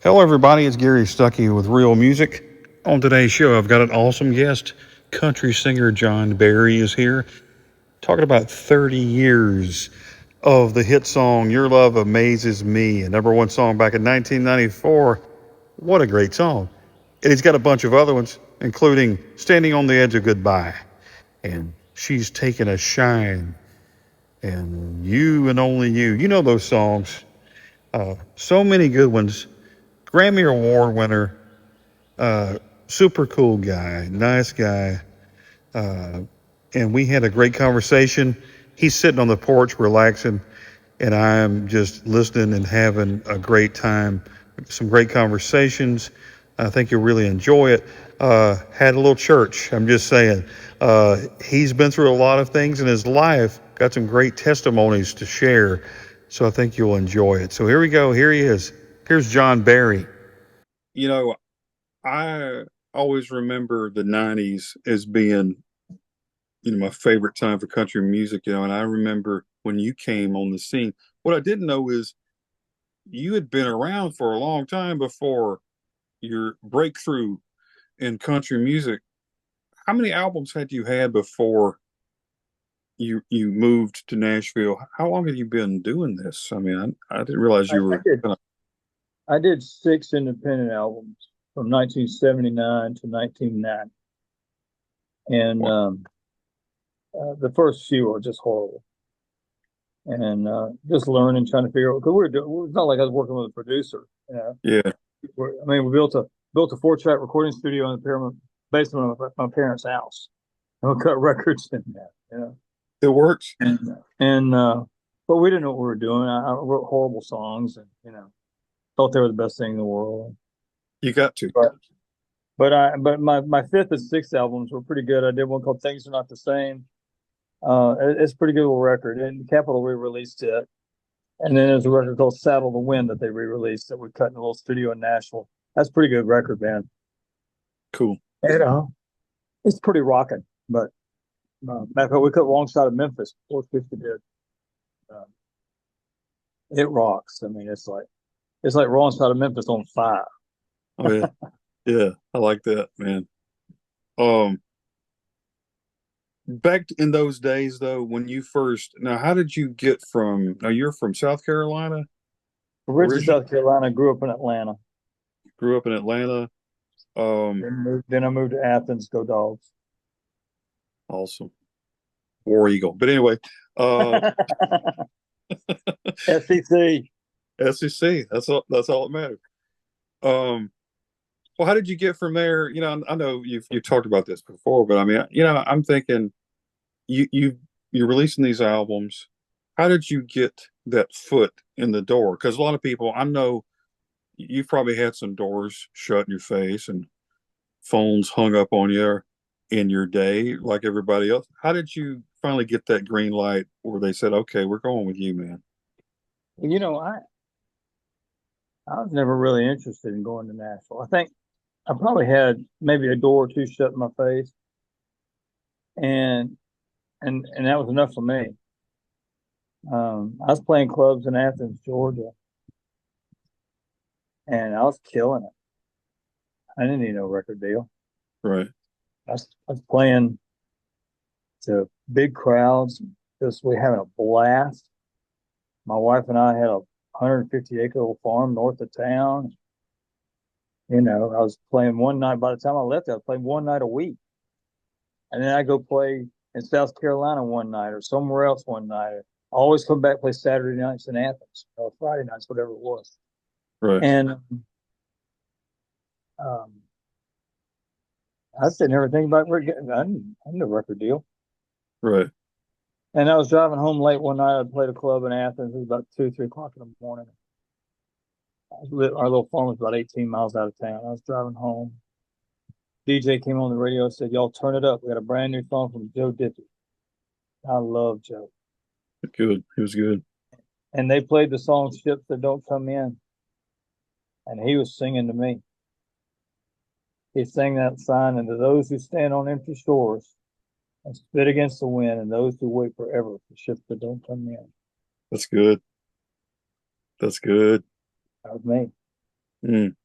Hello, everybody. It's Gary Stuckey with Real Music. On today's show, I've got an awesome guest. Country singer John Barry is here, talking about 30 years of the hit song Your Love Amazes Me, a number one song back in 1994. What a great song. And he's got a bunch of other ones, including Standing on the Edge of Goodbye and She's Taken a Shine and You and Only You. You know those songs. So many good ones. Grammy Award winner, super cool guy, nice guy. Uh, and we had a great conversation. He's sitting on the porch relaxing, and I'm just listening and having a great time. Some great conversations. I think you'll really enjoy it. Had a little church. I'm just saying. He's been through a lot of things in his life, got some great testimonies to share. So I think you'll enjoy it. So here we go. Here he is. Here's John Barry. You know, I always remember the 90s as being, my favorite time for country music, and I remember when you came on the scene. What I didn't know is you had been around for a long time before your breakthrough in country music. How many albums had you had before you moved to Nashville? How long have you been doing this? I mean, I didn't realize I, you I were did gonna, I did 6 independent albums from 1979 to 1990, and the first few were just horrible. And just learning, trying to figure out, because it's not like I was working with a producer. yeah. We built a 4-track recording studio in the basement of my parents' house, and we cut records in there. It works. And but we didn't know what we were doing. I wrote horrible songs, and thought they were the best thing in the world. You got to. But my fifth and sixth albums were pretty good. I did one called Things Are Not the Same. It's a pretty good little record, and Capitol re-released it. And then there's a record called Saddle the Wind that they re-released that we cut in a little studio in Nashville. That's a pretty good record, man. Cool. It's pretty rocking. But matter of fact, we cut Wrong Side of Memphis. 450 did. It rocks. I mean, it's like Wrong Side of Memphis on fire. Oh yeah, yeah. I like that, man. Um, Back in those days, though, when you first, now, how did you get from, now you're from South Carolina Originally, originally, South Carolina, grew up in Atlanta. grew up in Atlanta. Um, Then I moved to Athens. Go Dogs. awesome. War Eagle. But anyway, uh, SEC. SEC, that's all that matters. Um, well, how did you get from there? I know you've talked about this before, but I mean, I'm thinking you're releasing these albums. How did you get that foot in the door? Because a lot of people, I know you've probably had some doors shut in your face and phones hung up on you in your day, like everybody else. How did you finally get that green light where they said, "Okay, we're going with you, man"? I was never really interested in going to Nashville. I think I probably had maybe a door or two shut in my face, and and that was enough for me. I was playing clubs in Athens, Georgia, and I was killing it. I didn't need no record deal. Right. I was playing to big crowds. Just we having a blast. My wife and I had a 150-acre little farm north of town. I was playing one night. By the time I left, I was playing one night a week, and then I go play in South Carolina one night or somewhere else one night. I always come back play Saturday nights in Athens or Friday nights, whatever it was. Right. And um, I didn't ever think about getting. I didn't a record deal. Right. And I was driving home late one night. I played a club in Athens. It was about 2, 3 o'clock in the morning. Our little farm was about 18 miles out of town. I was driving home. DJ came on the radio and said, "Y'all turn it up. We got a brand new song from Joe Dippy." I love Joe. Good. He was good. And they played the song "Ships That Don't Come In," and he was singing to me. He sang that sign, "And to those who stand on empty shores and spit against the wind, and those who wait forever for ships that don't come in." That's good. That's good. That was me. Mm.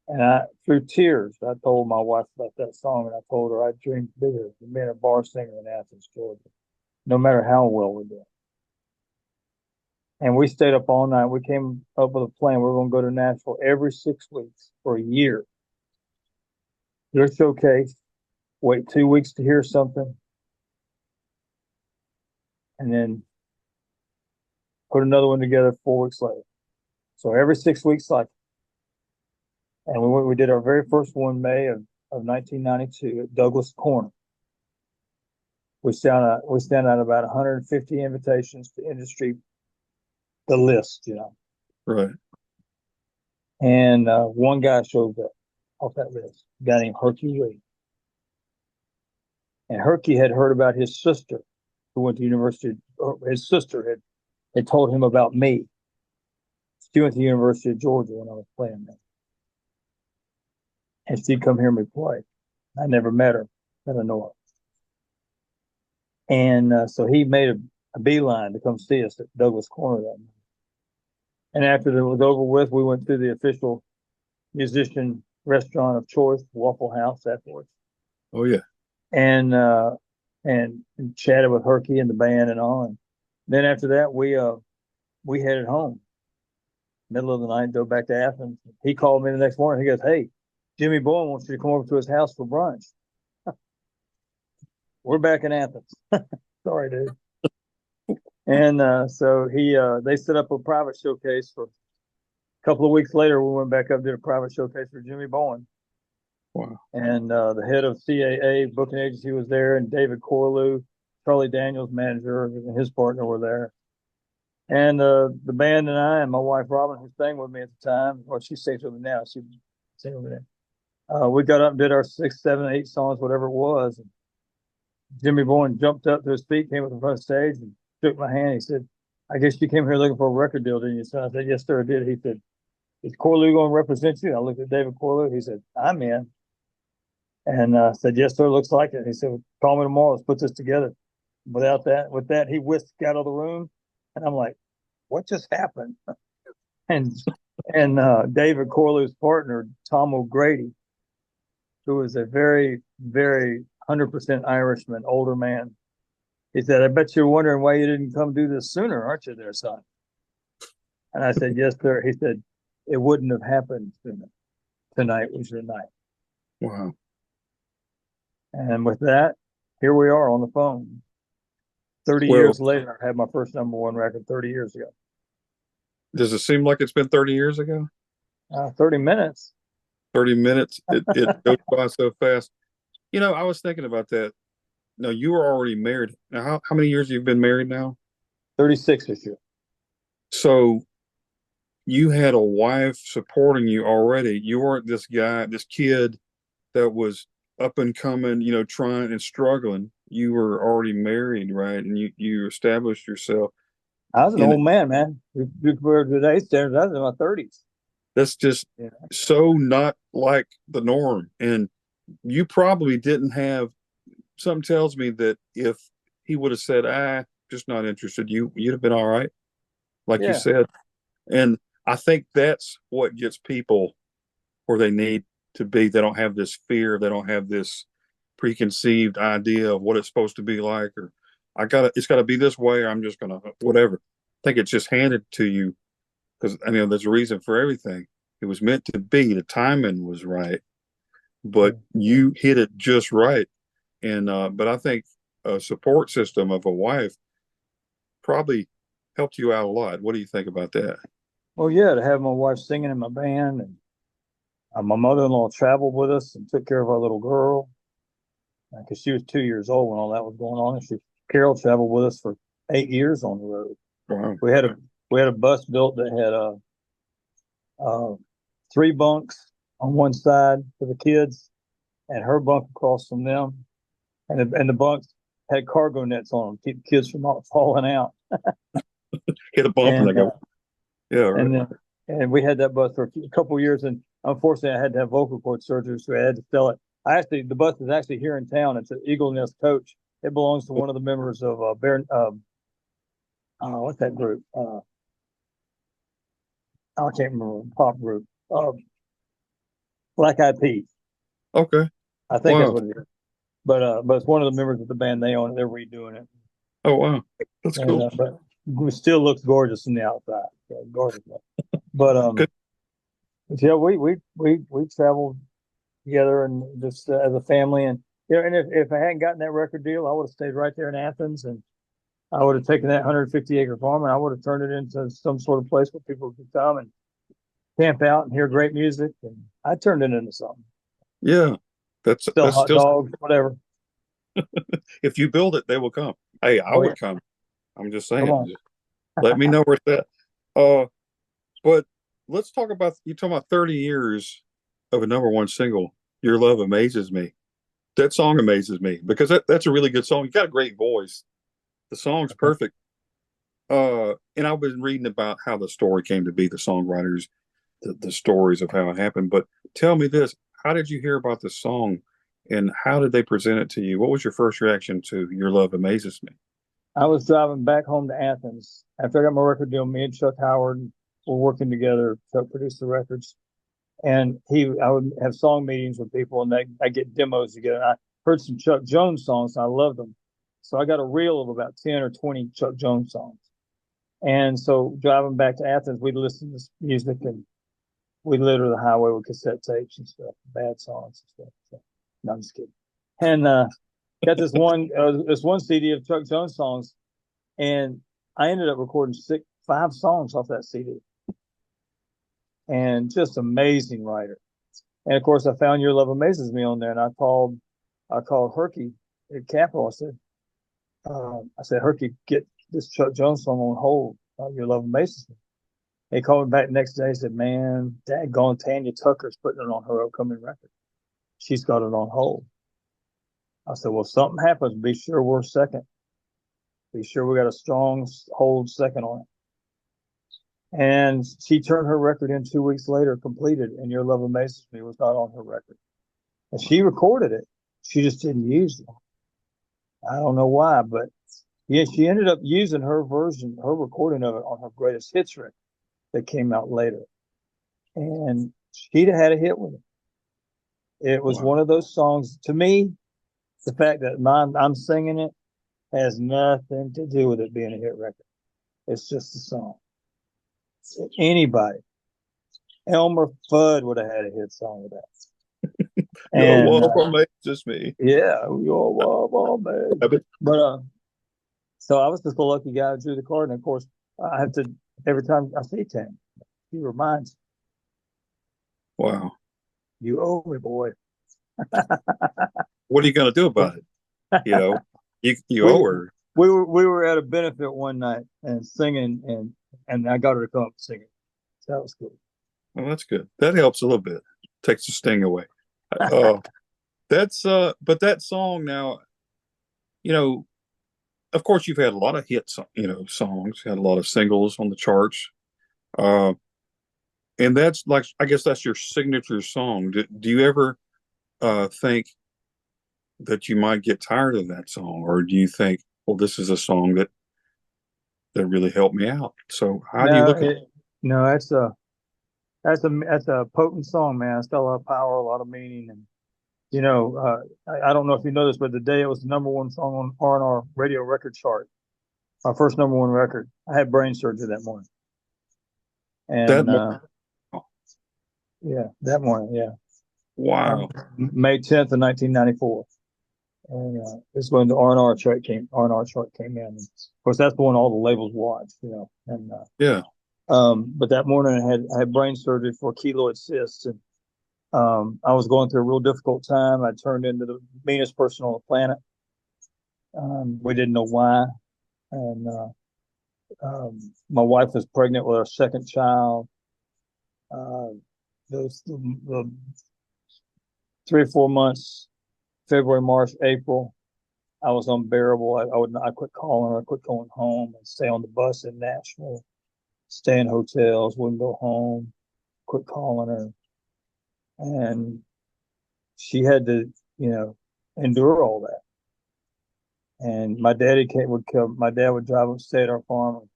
And through tears, I told my wife about that song, and I told her I'd dream bigger than being a bar singer in Athens, Georgia, no matter how well we're doing. And we stayed up all night. We came up with a plan. We were going to go to Nashville every 6 weeks for a year. Do a showcase, wait 2 weeks to hear something, and then put another one together 4 weeks later. So every 6 weeks cycle. And we did our very first one May of 1992 at Douglas Corner. We sent out about 150 invitations to industry, the list, Right. And one guy showed up off that list, a guy named Herky Lee. And Herky had heard about his sister who went to university. His sister had told him about me. She went to the University of Georgia when I was playing there. And she'd come hear me play. I never met her, but I know her. And so he made a beeline to come see us at Douglas Corner that night. And after it was over with, we went to the official musician restaurant of choice, Waffle House, afterwards. Oh yeah. And chatted with Herky and the band and all. And then after that, we headed home. Middle of the night, go back to Athens. He called me the next morning. He goes, "Hey, Jimmy Bowen wants you to come over to his house for brunch." We're back in Athens. Sorry, dude. And so they set up a private showcase for a couple of weeks later. We went back up, did a private showcase for Jimmy Bowen. Wow. And the head of CAA booking agency was there, and David Corlew, Charlie Daniels, manager, and his partner were there. And the band and I and my wife Robin, who's staying with me at the time, or she stays with me now. She's staying with me now. We got up and did our 6, 7, 8 songs, whatever it was. And Jimmy Bowen jumped up to his feet, came up the front stage, and shook my hand. He said, "I guess you came here looking for a record deal, didn't you?" So I said, "Yes, sir, I did." He said, "Is Corlew going to represent you?" I looked at David Corlew. He said, "I'm in." And said, "Yes, sir, looks like it." He said, "Call me tomorrow. Let's put this together." With that, he whisked out of the room, and I'm like, "What just happened?" And David Corlew's partner, Tom O'Grady, who was a very, very 100% Irishman, older man. He said, "I bet you're wondering why you didn't come do this sooner, aren't you there, son?" And I said, "Yes, sir." He said, "It wouldn't have happened sooner. Tonight was your night." Wow. And with that, here we are on the phone. 30 Well, years later, I had my first #1 record 30 years ago. does it seem like it's been 30 years ago? 30 minutes. 30 minutes. It goes by so fast. I was thinking about that. No, you were already married. Now, how many years you've been married now? 36 this year. So you had a wife supporting you already. You weren't this guy, this kid that was up and coming, trying and struggling. You were already married, right? And you established yourself. I was an And old man. For today's standards, I was in my 30s. that's just Yeah. so not like the norm. And you probably didn't have, something tells me that if he would have said, just not interested, you'd have been all right, like you Yeah. said. And I think that's what gets people where they need to be. They don't have this fear. They don't have this preconceived idea of what it's supposed to be like, or it's gotta be this way, or I'm just gonna whatever. I think it's just handed to you because there's a reason for everything. It was meant to be. The timing was right, but you hit it just right. And but I think a support system of a wife probably helped you out a lot. What do you think about that? Well, yeah, to have my wife singing in my band, and my mother-in-law traveled with us and took care of our little girl because she was 2 years old when all that was going on. And Carol traveled with us for 8 years on the road. Wow. We had a bus built that had 3 bunks on one side for the kids, and her bunk across from them, and the bunks had cargo nets on them to keep the kids from falling out. Hit a bump and they And go, yeah, right. and we had that bus for a couple of years, and unfortunately, I had to have vocal cord surgery, so I had to sell it. The bus is actually here in town. It's an Eagle Nest Coach. It belongs to one of the members of what's that group? I can't remember, pop group. Black Eyed Peas. Okay. I think that's Wow. what it is. But it's one of the members of the band. They own it. They're redoing it, Oh, wow. That's and cool. but it still looks gorgeous from the outside. Yeah, gorgeous. But Good. yeah, we traveled together and just as a family, and and if I hadn't gotten that record deal, I would have stayed right there in Athens, and I would have taken that 150-acre farm, and I would have turned it into some sort of place where people could come and camp out and hear great music, and I turned it into something. Yeah. Sell That's hot still, dogs, whatever. if you build it, they will come. Hey, I Oh yeah, would come. I'm just come saying. on. Just let me know where it's at. Uh, but let's talk about you talking about 30 years of a number one single. Your Love Amazes Me. That song amazes me because that's a really good song. You got a great voice. The song's perfect. And I've been reading about how the story came to be, the songwriters, the stories of how it happened. But tell me this, how did you hear about this song and how did they present it to you? What was your first reaction to Your Love Amazes Me? I was driving back home to Athens after I got my record deal. Me and Chuck Howard were working together. Chuck produced the records, and I would have song meetings with people, and I get demos together. I heard some Chuck Jones songs, and I loved them, so I got a reel of about 10 or 20 Chuck Jones songs. And so driving back to Athens, we'd listen to this music, and we'd litter the highway with cassette tapes and stuff, bad songs and stuff. So, no, I'm just kidding. And got this one CD of Chuck Jones songs, and I ended up recording 5 songs off that CD, and just amazing writer. And of course, I found Your Love Amazes Me on there, and I called Herky at Capitol. I said, Herky, get this Chuck Jones song on hold. Your Love Amazes Me. He called me back the next day. He said, man, daggone Tanya Tucker's putting it on her upcoming record. She's got it on hold. I said, well, if something happens, be sure we're second. Be sure we got a strong hold second on it. And she turned her record in 2 weeks later, completed, and Your Love Amazes Me was not on her record. And she recorded it. She just didn't use it. I don't know why, but yeah, she ended up using her version, her recording of it on her greatest hits record that came out later. And she'd had a hit with it. It was Wow. one of those songs, to me, the fact that I'm singing it has nothing to do with it being a hit record. It's just a song. Anybody, Elmer Fudd would have had a hit song with that. Your And love amazes me. yeah, you're wild, man. I bet- But so I was just the lucky guy who drew the card, and of course, I have to every time I see Tam, he reminds Wow. me, you owe me, boy. What are you going to do about it? You know, you we owe her. we were at a benefit one night and singing, and I got her to come up and sing it. So that was cool. Well, that's good. That helps a little bit. Takes the sting away. Uh, but that song now, you know, of course you've had a lot of hits, songs, had a lot of singles on the charts. Uh, and that's like, I guess that's your signature song. Do you ever think that you might get tired of that song, or do you think, well, this is a song that really helped me out? So how do you No, look at? no, that's a potent song, man. It's got a lot of power, a lot of meaning, and I don't know if you know this, but the day it was the number one song on R&R radio record chart, my first number one record. I had brain surgery that morning, That and moment? yeah, that morning, yeah, Wow. May 10th of 1994. And this is when the R&R chart came in. And of course, that's the one all the labels watched, And Yeah. but that morning I had brain surgery for keloid cysts, and I was going through a real difficult time. I turned into the meanest person on the planet. We didn't know why, and my wife was pregnant with our second child. Uh, the 3 or 4 months, February, March, April, I was unbearable. I quit calling her. I quit going home. I'd stay on the bus in Nashville, stay in hotels, wouldn't go home, quit calling her. And she had to, endure all that. And my daddy would come. My dad would drive up, stay at our farm.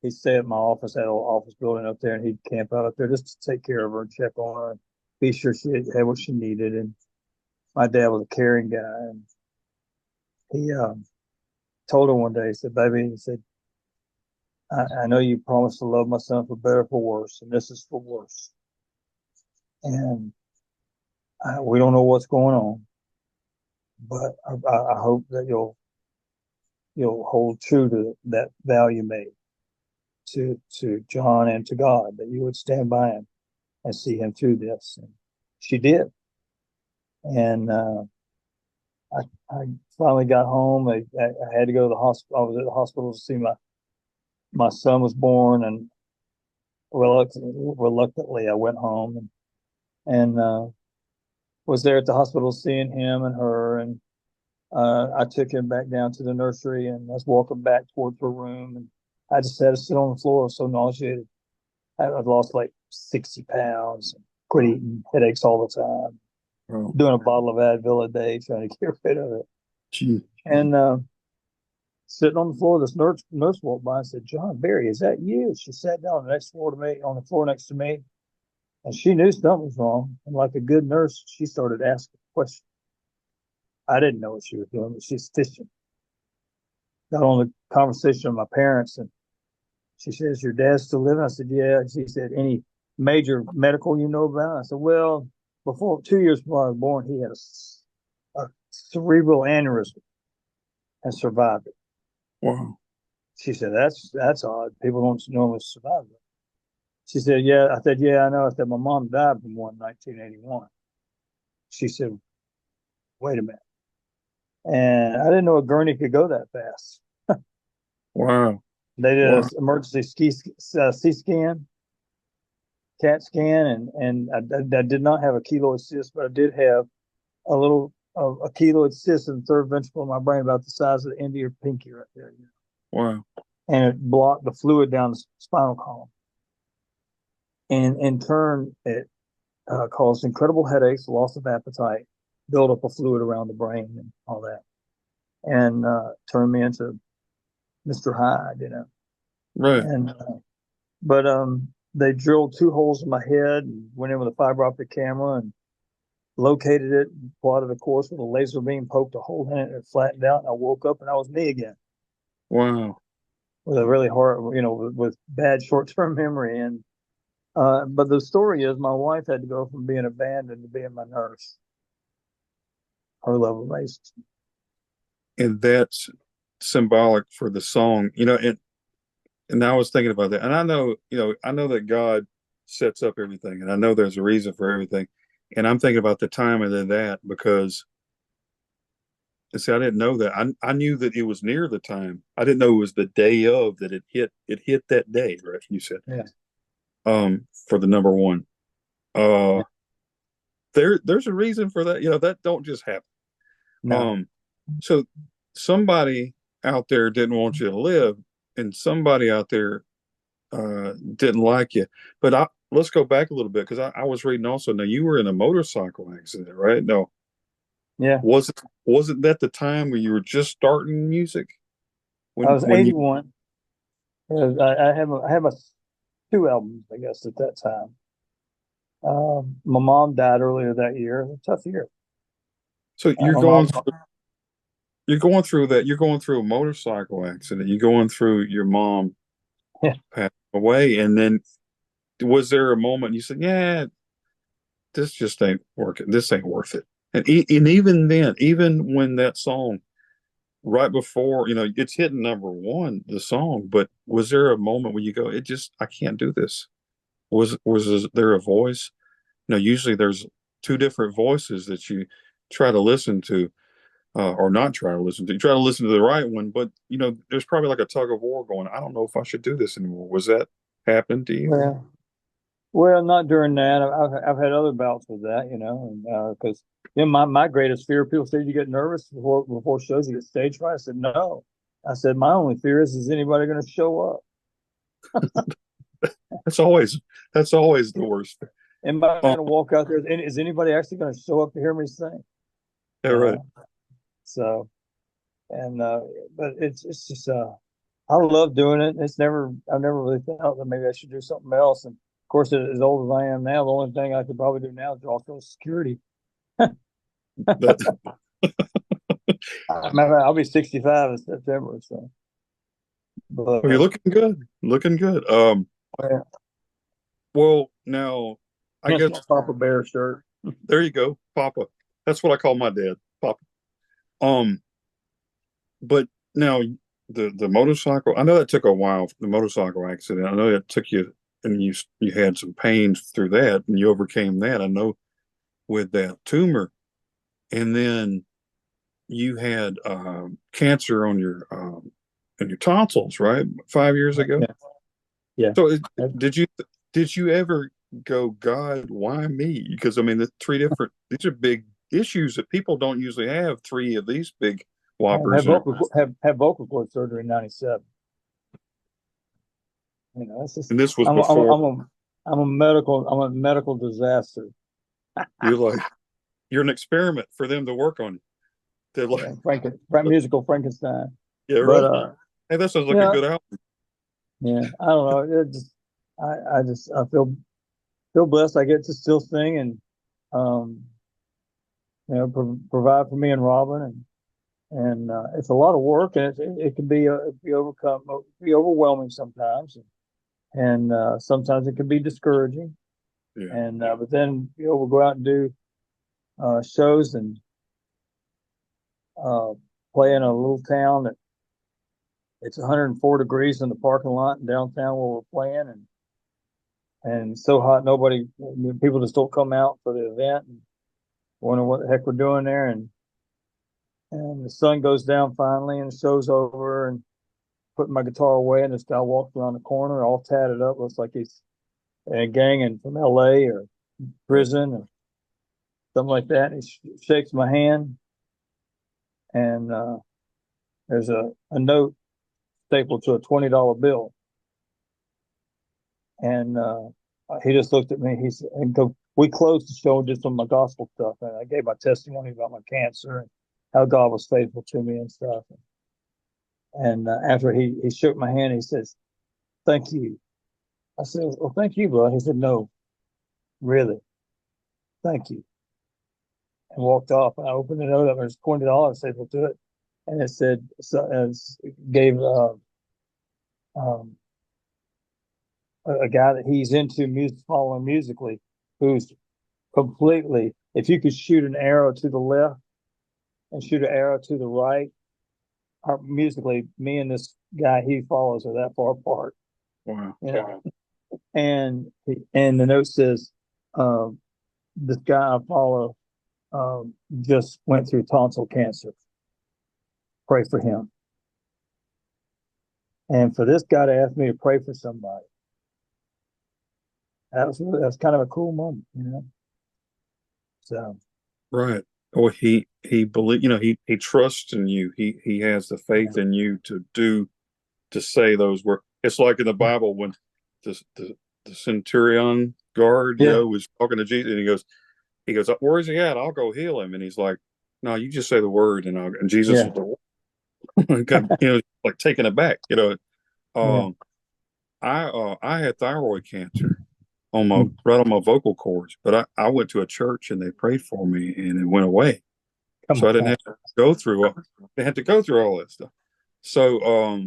He'd stay at my office, that old office building up there, and he'd camp out up there just to take care of her and check on her. be sure she had what she needed. And my dad was a caring guy, and he told her one day, he said, "Baby," he said, I know you promised to love my son for better, for worse, and this is for worse. And we don't know what's going on, but I hope that you'll hold true to that vow you made to John and to God, that you would stand by him and see him through this." And she did. And I finally got home. I had to go to the hospital. I was at the hospital to see my son was born, and reluctantly I went home and was there at the hospital seeing him and her. And I took him back down to the nursery, and I was walking back towards her room, and I just had to sit on the floor. I was so nauseated. I'd lost like 60 pounds, quit eating, headaches all the time, doing a bottle of Advil a day, trying to get rid of it. Gee. And sitting on the floor, this nurse walked by and said, "John Barry, is that you?" She sat down on the next floor to me, on the floor next to me, and she knew something was wrong. And like a good nurse, she started asking questions. I didn't know what she was doing, but she's fishing. Got on the conversation with my parents, and she says, "Your dad's still living?" I said, "Yeah." And she said, "Any major medical you know about?" I said, "Well, 2 years before I was born, he had a cerebral aneurysm and survived it." Wow. She said, "That's odd. People don't normally survive it." She said, "Yeah." I said, "Yeah, I know." I said, "My mom died from one in 1981. She said, "Wait a minute." And I didn't know a gurney could go that fast. Wow. They did Wow. an emergency CT scan, CAT scan, and I did not have a keloid cyst, but I did have a little a keloid cyst in the third ventricle of my brain, about the size of the end of your pinky right there. Wow. And it blocked the fluid down the spinal column. And in turn, it caused incredible headaches, loss of appetite, build up of fluid around the brain, and all that, and turned me into Mr. Hyde. Right. And but they drilled 2 holes in my head and went in with a fiber optic camera and located it, and plotted a course with a laser beam, poked a hole in it, and it flattened out. And I woke up and I was me again, Wow. with a really hard, with bad short-term memory. And but the story is, my wife had to go from being abandoned to being my nurse. Her Love Amazes Me. And that's symbolic for the song, and I was thinking about that. And I know that God sets up everything, and I know there's a reason for everything. And I'm thinking about the timing of that because, see, I didn't know that. I knew that it was near the time. I didn't know it was the day of that it hit that day, right? You said, Yeah. for the number one. Uh Yeah. there's a reason for that. That don't just happen. No. Um so somebody out there didn't want you to live, and somebody out there didn't like you. But let's go back a little bit, because I was reading also. Now, you were in a motorcycle accident, right? No, Yeah. wasn't that the time when you were just starting music? I When was when you 81. I have 2 albums, I guess, at that time. My mom died earlier that year. It was a tough year. so My mom, you're going through a motorcycle accident. You're going through your mom yeah, passing away, and then was there a moment you said, "Yeah, this just ain't working. This ain't worth it." And even then, even when that song, right before, it's hitting number one, the song, but was there a moment where you go, I can't do this? Was there a voice? Usually there's two different voices that you try to listen to, or not try to listen to. You try to listen to the right one, but there's probably like a tug of war going. I don't know if I should do this anymore. Was that happening to you? well, not during that. I've had other bouts with that, and because my greatest fear, people say you get nervous before shows, you get stage fright. I said no. I said my only fear is anybody going to show up? That's always that's always the worst. Am I Oh, going to walk out there? Is anybody actually going to show up to hear me sing? yeah, You right. know. So and but it's just I love doing it. I've never really thought that maybe I should do something else. And of course, as old as I am now, the only thing I could probably do now is draw Social Security. That, I'll be 65 in September, so. well, you're But looking good. Looking good. yeah, Well, now I hence guess my Papa Bear shirt. there you go, Papa. That's what I call my dad, Papa. Um, but now the motorcycle. I know that took a while. The motorcycle accident. I know that took you, and you had some pain through that, and you overcame that. I know with that tumor, and then you had cancer on your tonsils, right? 5 years ago. Yeah, yeah. So did you ever go, God, why me? Because I mean, the three different these are big issues that people don't usually have. Three of these big whoppers, and Have vocal cord surgery in '97. You know, it's just this was I'm a, I'm a, before I'm a I'm a medical disaster. you're like you're an experiment for them to work on. They're like, Yeah, musical Frankenstein. yeah, But right. Hey, that sounds like a yeah, good album. yeah. I don't know. I feel blessed. I get to still sing and um, provide for me and Robin, and it's a lot of work, and it can be be overwhelming sometimes, and sometimes it can be discouraging. Yeah, And but then we'll go out and do shows and uh, play in a little town that it's 104 degrees in the parking lot in downtown where we're playing, and so hot people just don't come out for the event and wonder what the heck we're doing there, and the sun goes down finally and the show's over and putting my guitar away, and this guy walks around the corner all tatted up, looks like he's a gang and from LA or right. prison or something like that. And he shakes my hand, and there's a note stapled to a $20 bill. And he just looked at me. He said, we closed the show just on my gospel stuff. And I gave my testimony about my cancer and how God was faithful to me and stuff. And after he shook my hand, he says, "Thank you." I said, "Well, thank you, bro." He said, "No, really, thank you." And walked off. And I opened the note up. There's $20 stapled to it. And it said, gave um, a guy that he's into music, following musically, who's completely, if you could shoot an arrow to the left and shoot an arrow to the right, musically, me and this guy he follows are that far apart. Wow. You know? And the note says, um, this guy I follow just went through tonsil cancer. Pray for him. And for this guy to ask me to pray for somebody, that's kind of a cool moment, you know. So Right. Well, he believe he trusts in you. He has the yeah, faith in you to say those words. It's like in the Bible when the centurion guard, yeah, was talking to Jesus, and he goes, "Where's he at? I'll go heal him." And he's like, "No, you just say the word, and Jesus yeah, was kind of, like taken aback. yeah. Um, I had thyroid cancer on my Mm, right on my vocal cords, but I went to a church and they prayed for me and it went away. come So I didn't on. have to go through they had to go through all that stuff. So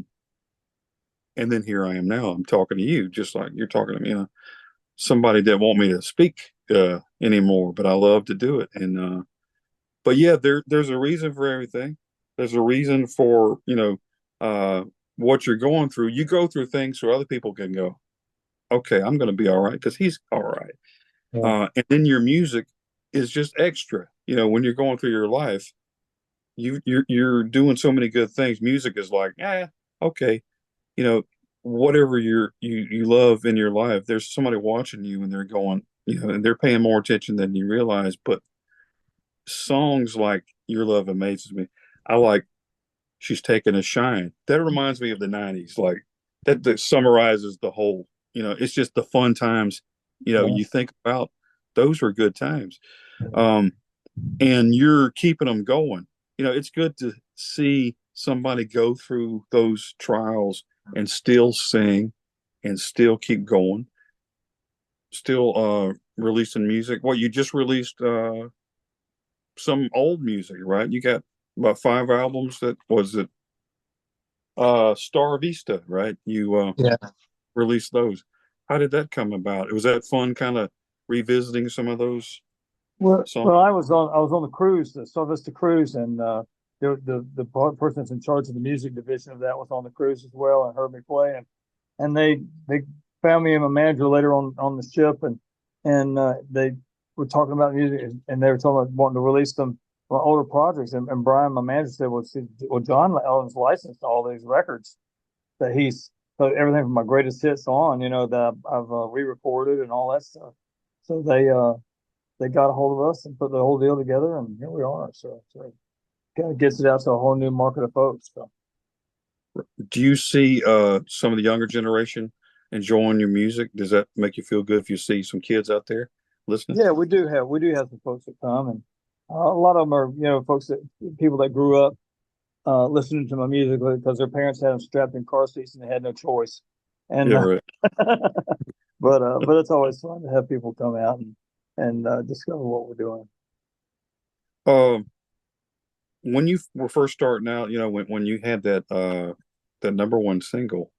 and then here I am now. I'm talking to you just like you're talking to me. Somebody didn't want me to speak anymore, but I love to do it. And but yeah, there's a reason for everything. There's a reason for, uh what you're going through. You go through things so other people can go, okay, I'm gonna be all right because he's all right. Yeah, And then your music is just extra. When you're going through your life, you're doing so many good things. Music is like, okay, you know, whatever you love in your life, there's somebody watching you and they're going, and they're paying more attention than you realize. But songs like Your Love Amazes Me, I like She's Taking a Shine. That reminds me of the 90s. Like that summarizes the whole, it's just the fun times, yeah, you think about those were good times. yeah. Um, and you're keeping them going. It's good to see somebody go through those trials and still sing and still keep going. still releasing music? Well, you just released some old music, right? You got about 5 albums. That was it. Star Vista, right? You Yeah. released those. How did that come about? Was that fun, kind of revisiting some of those songs? Well, I was on the cruise, the Sylvester cruise, and the person that's in charge of the music division of that was on the cruise as well and heard me play, and they found me and my manager later on the ship, and they were talking about music, and they were talking about wanting to release some older projects, and Brian, my manager, said, well, John owns licensed all these records that he's put everything from my greatest hits on, that I've re-recorded and all that stuff. So they got a hold of us and put the whole deal together, and here we are. So kind of gets it out to a whole new market of folks. So. Do you see some of the younger generation enjoying your music? Does that make you feel good if you see some kids out there listening? Yeah, we do have some folks that come, and a lot of them are folks that people that grew up listening to my music because their parents had them strapped in car seats and they had no choice. Yeah, And right. but it's always fun to have people come out and discover what we're doing. Um, when you were first starting out, when you had that number one single,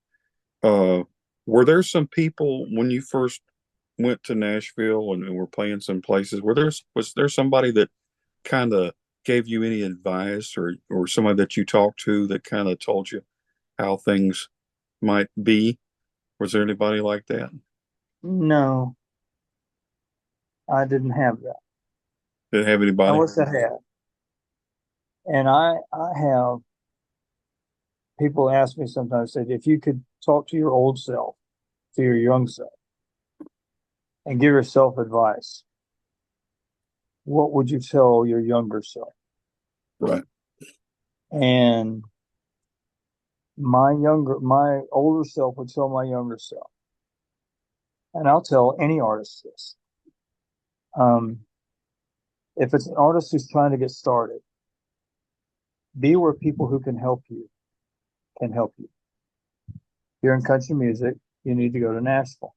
uh, were there some people when you first went to Nashville and were playing some places? Was there somebody that kind of gave you any advice, or somebody that you talked to that kind of told you how things might be? Was there anybody like that? No, I didn't have that. Did it have I anybody? wish I had. And I have people ask me sometimes, say, if you could talk to your old self, to your young self, and give yourself advice, what would you tell your younger self? Right. And my older self would tell my younger self, and I'll tell any artist this. Um, if it's an artist who's trying to get started, be where people who can help you. If you're in country music, you need to go to Nashville.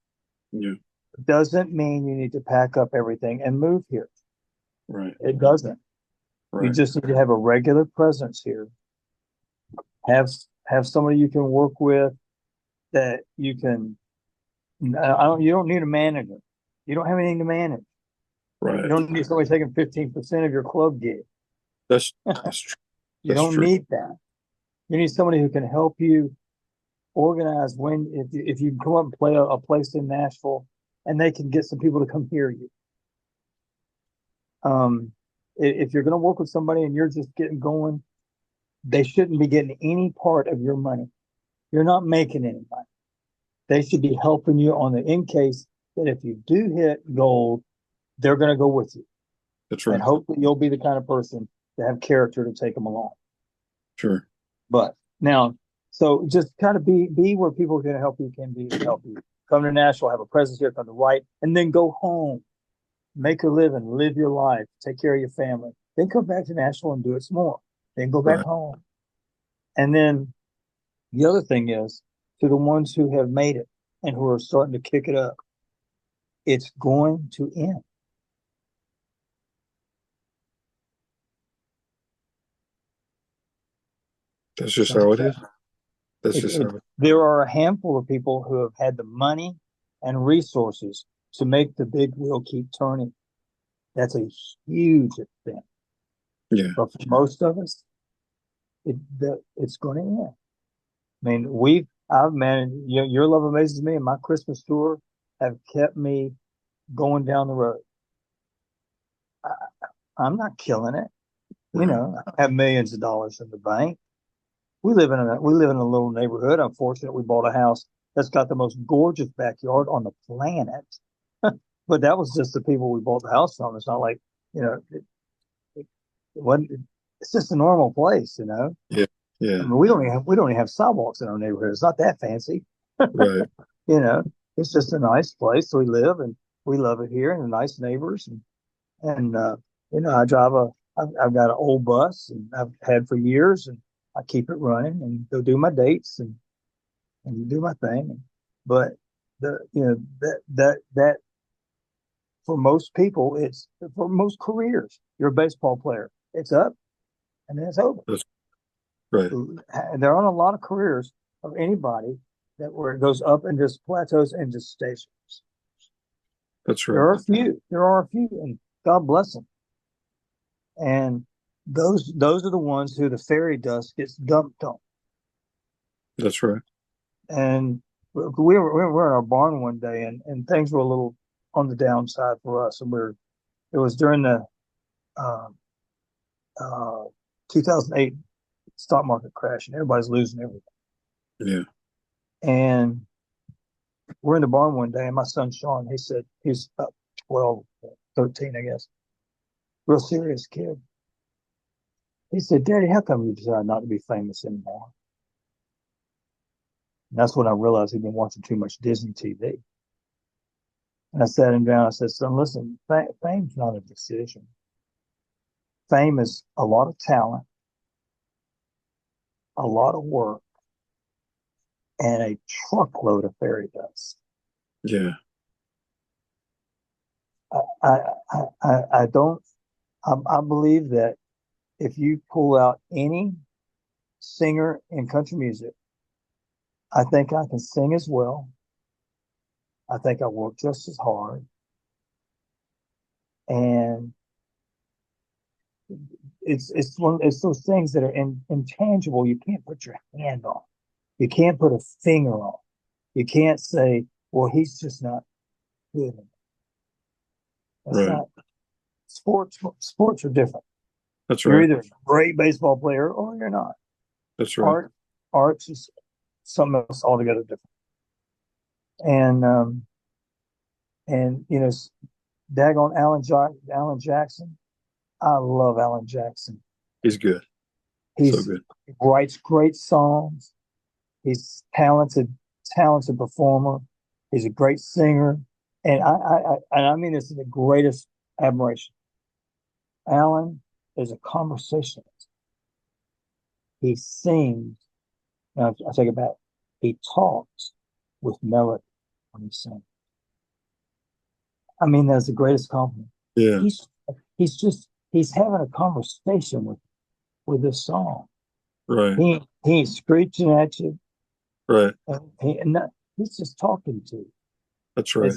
Yeah. It doesn't mean you need to pack up everything and move here. Right. It doesn't. You Right. just need to have a regular presence here. Have have somebody you can work with that you can. I don't. You don't need a manager. You don't have anything to manage. You Right. don't need somebody taking 15% of your club gig. That's that's true. You That's don't true. need that. You need somebody who can help you organize when if you come up and play a place in Nashville, and they can get some people to come hear you. Um, if you're going to work with somebody and you're just getting going, they shouldn't be getting any part of your money. You're not making any money. They should be helping you on the in case that if you do hit gold, they're going to go with you. That's And right. hopefully you'll be the kind of person to have character to take them along. Sure. But now, so just kind of be where people can help you can be help you. Come to Nashville, have a presence here, come to write, and then go home, make a living, live your life, take care of your family. Then come back to Nashville and do it some more. Then go back Right. home. And then the other thing is to the ones who have made it and who are starting to kick it up, it's going to end. That's just how Simple it as is. that. That's just how it. There are a handful of people who have had the money and resources to make the big wheel keep turning. That's a huge thing. Yeah. But for most of us, it's going to end. I mean, I've managed, your Love Amazes Me and my Christmas tour have kept me going down the road. I, I'm not killing it. Right. I have millions of dollars in the bank. We live in a little neighborhood. I'm fortunate we bought a house that's got the most gorgeous backyard on the planet. But that was just the people we bought the house from. It's not like, you know, it wasn't, it's just a normal place. Yeah. I Yeah. mean, we don't even have sidewalks in our neighborhood. It's not that fancy. Right. You know, it's just a nice place we live and we love it here and nice neighbors and I drive I've got an old bus and I've had for years and I keep it running and go do my dates and do my thing. But the you know that for most people, it's for most careers. You're a baseball player. It's up and then it's over. That's right. There aren't a lot of careers of anybody that where it goes up and just plateaus and just stays. That's There right. are a few. There are a few, and God bless them. And those are the ones who the fairy dust gets dumped on. That's right. And we were in our barn one day, and things were a little on the downside for us. And it was during the uh, uh, 2008 stock market crash, and everybody's losing everything. Yeah. And we're in the barn one day, and my son Sean, he said he's about 12, 13, I guess, real serious kid. He said, "Daddy, how come you decided not to be famous anymore?" And that's when I realized he'd been watching too much Disney TV. And I sat him down. I said, "Son, listen, fame's not a decision. Fame is a lot of talent, a lot of work, and a truckload of fairy dust." Yeah. I don't. I believe that if you pull out any singer in country music, I think I can sing as well. I think I work just as hard, and it's those things that are intangible. You can't put your hand on. You can't put a finger on. You can't say, "Well, he's just not good." That's Right. not sports. Sports are different. That's You're right. either a great baseball player or you're not. That's right. Art's is something else altogether different. And you know, daggone Alan Jackson. I love Alan Jackson. He's good. So He's good. he writes great songs. He's talented performer. He's a great singer, and I mean this in the greatest admiration. Alan is a conversationalist. He sings. Now, I take it back. He talks with melody when he sings. I mean, that's the greatest compliment. Yeah. He's he's having a conversation with this song. Right. He ain't screeching at you. Right. He's just talking to you. That's right.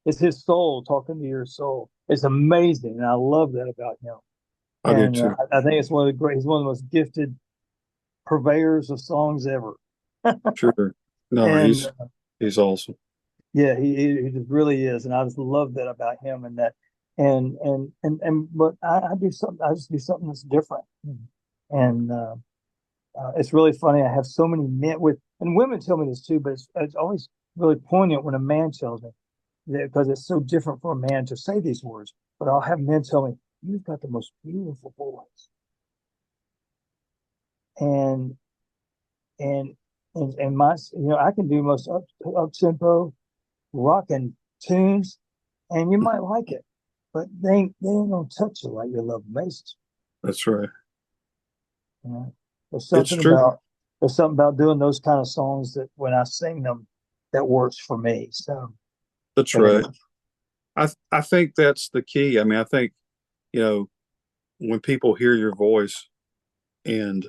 It's his soul talking to your soul. It's amazing, and I love that about him. I do And too. I think it's one of the great. He's one of the most gifted purveyors of songs ever. Sure. No, And he's awesome. yeah, he just really is, and I just love that about him. And that, but I do something. I just do something that's different, and it's really funny. I have so many men with, and women tell me this too, but it's always really poignant when a man tells me that because it's so different for a man to say these words. But I'll have men tell me, "You've got the most beautiful voice," and and and my, I can do most up tempo rocking tunes, and you might like it, but they ain't gonna touch you like your Love Amazes That's right. Me. There's It's something true. about doing those kind of songs that when I sing them, that works for me. So That's right. anyway, I think that's the key. I mean, I think, you know, when people hear your voice and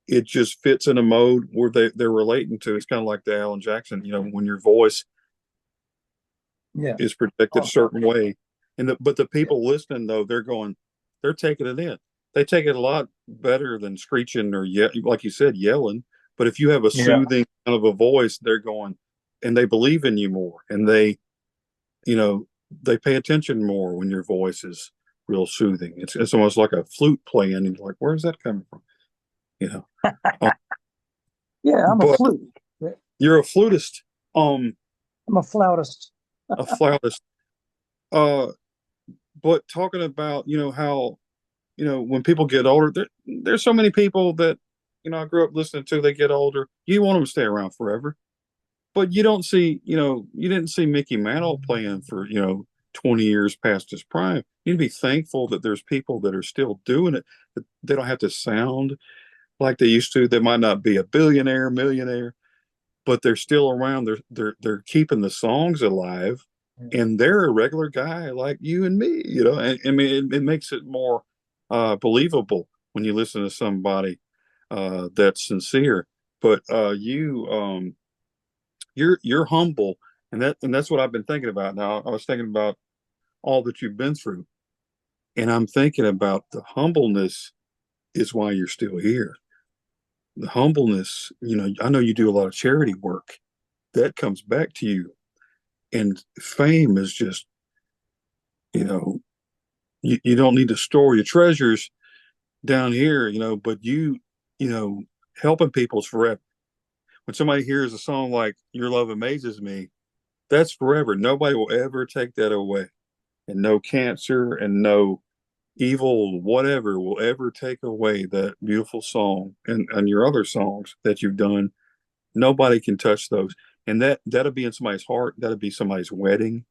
it just fits in a mode where they're relating to, it's kind of like the Alan Jackson, when your voice yeah, is projected a oh, certain way. But the yeah, people listening though, they're taking it in. They take it a lot better than screeching or like you said, yelling. But if you have a yeah, soothing kind of a voice, they're going and they believe in you more and you know, they pay attention more when your voice is real soothing. It's almost like a flute playing and you're like, where's that coming from? You know. Um, yeah. I'm a but flute. you're a flutist, I'm a flautist. a flautist. Uh but talking about, how when people get older, there's so many people that, I grew up listening to, they get older. You want them to stay around forever. But you don't see, you didn't see Mickey Mantle playing for, 20 years past his prime. You need to be thankful that there's people that are still doing it, that they don't have to sound like they used to. They might not be a billionaire, millionaire, but they're still around. They're keeping the songs alive and they're a regular guy like you and me, and I mean, it makes it more believable when you listen to somebody that's sincere. But you're humble, and that's what I've been thinking about. Now, I was thinking about all that you've been through, and I'm thinking about the humbleness is why you're still here. The humbleness, I know you do a lot of charity work that comes back to you, and fame is just, you know, you don't need to store your treasures down here, but helping people's forever. When somebody hears a song like Your Love Amazes Me, that's forever. Nobody will ever take that away. And no cancer and no evil, whatever, will ever take away that beautiful song and your other songs that you've done. Nobody can touch those. And that'll be in somebody's heart. That'll be somebody's wedding.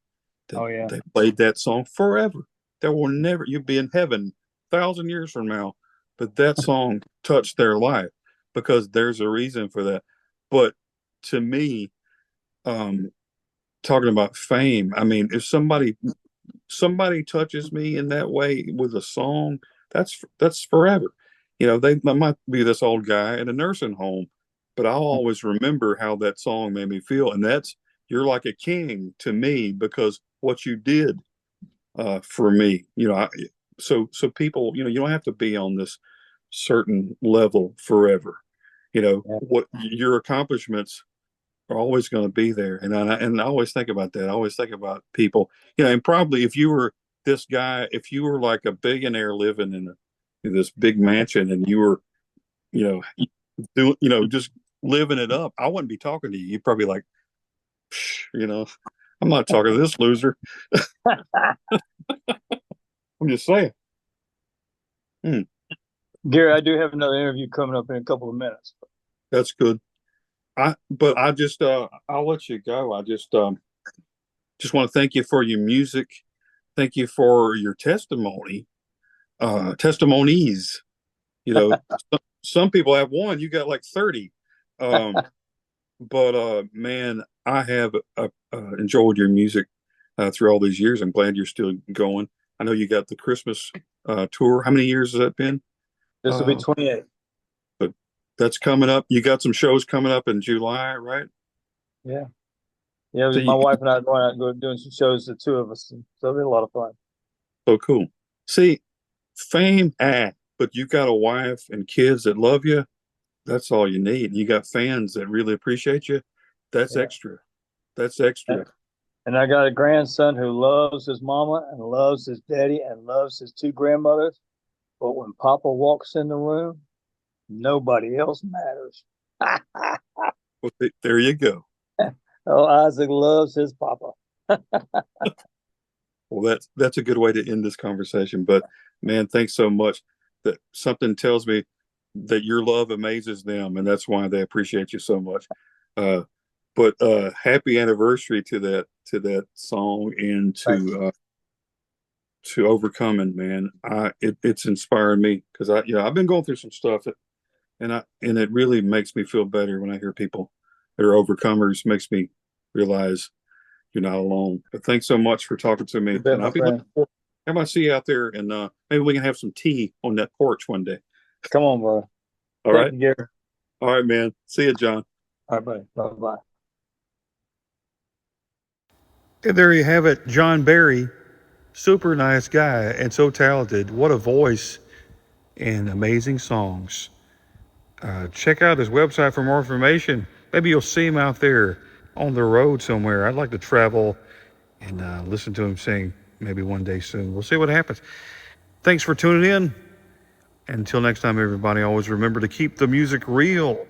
That Oh yeah. they played that song forever. That will never, you'll be in heaven 1,000 years from now. But that song touched their life because there's a reason for that. But to me, um, talking about fame, I mean, if somebody touches me in that way with a song, that's forever. They might be this old guy in a nursing home, but I'll always remember how that song made me feel. And that's you're like a king to me because what you did for me. So people, you don't have to be on this certain level forever. Yeah. What your accomplishments are always going to be there. And I always think about that. I always think about people, and probably if you were this guy, if you were like a billionaire living in this big mansion and you were, you just living it up, I wouldn't be talking to you. You'd probably like, "Psh, I'm not talking to this loser." I'm just saying. Hmm, Gary, I do have another interview coming up in a couple of minutes. that's good. But I just, I'll let you go. I just want to thank you for your music. Thank you for your testimonies. Some people have one, you got like 30. Um, but man, I have enjoyed your music through all these years. I'm glad you're still going. I know you got the Christmas tour. How many years has that been? This will be 28. But that's coming up. You got some shows coming up in July, right? Yeah. Yeah, So, my wife and I are going out and doing some shows, the two of us. So it'll be a lot of fun. so cool. See, fame, but you got a wife and kids that love you. That's all you need. You got fans that really appreciate you. That's Yeah. extra. That's extra. And I got a grandson who loves his mama and loves his daddy and loves his two grandmothers. But when Papa walks in the room, nobody else matters. Well, there you go. Oh, Isaac loves his Papa. Well, that's a good way to end this conversation. But man, thanks so much. That something tells me that your love amazes them, and that's why they appreciate you so much. Uh, but happy anniversary to that song and to overcoming, man. It's inspired me because I've been going through some stuff and it really makes me feel better when I hear people that are overcomers. Makes me realize you're not alone. But thanks so much for talking to me. Bet, And my I'll be friend. looking forward. How about see you out there and maybe we can have some tea on that porch one day. Come on, brother. All Thank right. you, Gary. All right, man. See you, John. All right, buddy. Bye-bye. And there you have it, John Barry. Super nice guy and so talented. What a voice and amazing songs. Check out his website for more information. Maybe you'll see him out there on the road somewhere. I'd like to travel and listen to him sing maybe one day soon. We'll see what happens. Thanks for tuning in. Until next time, everybody, always remember to keep the music real.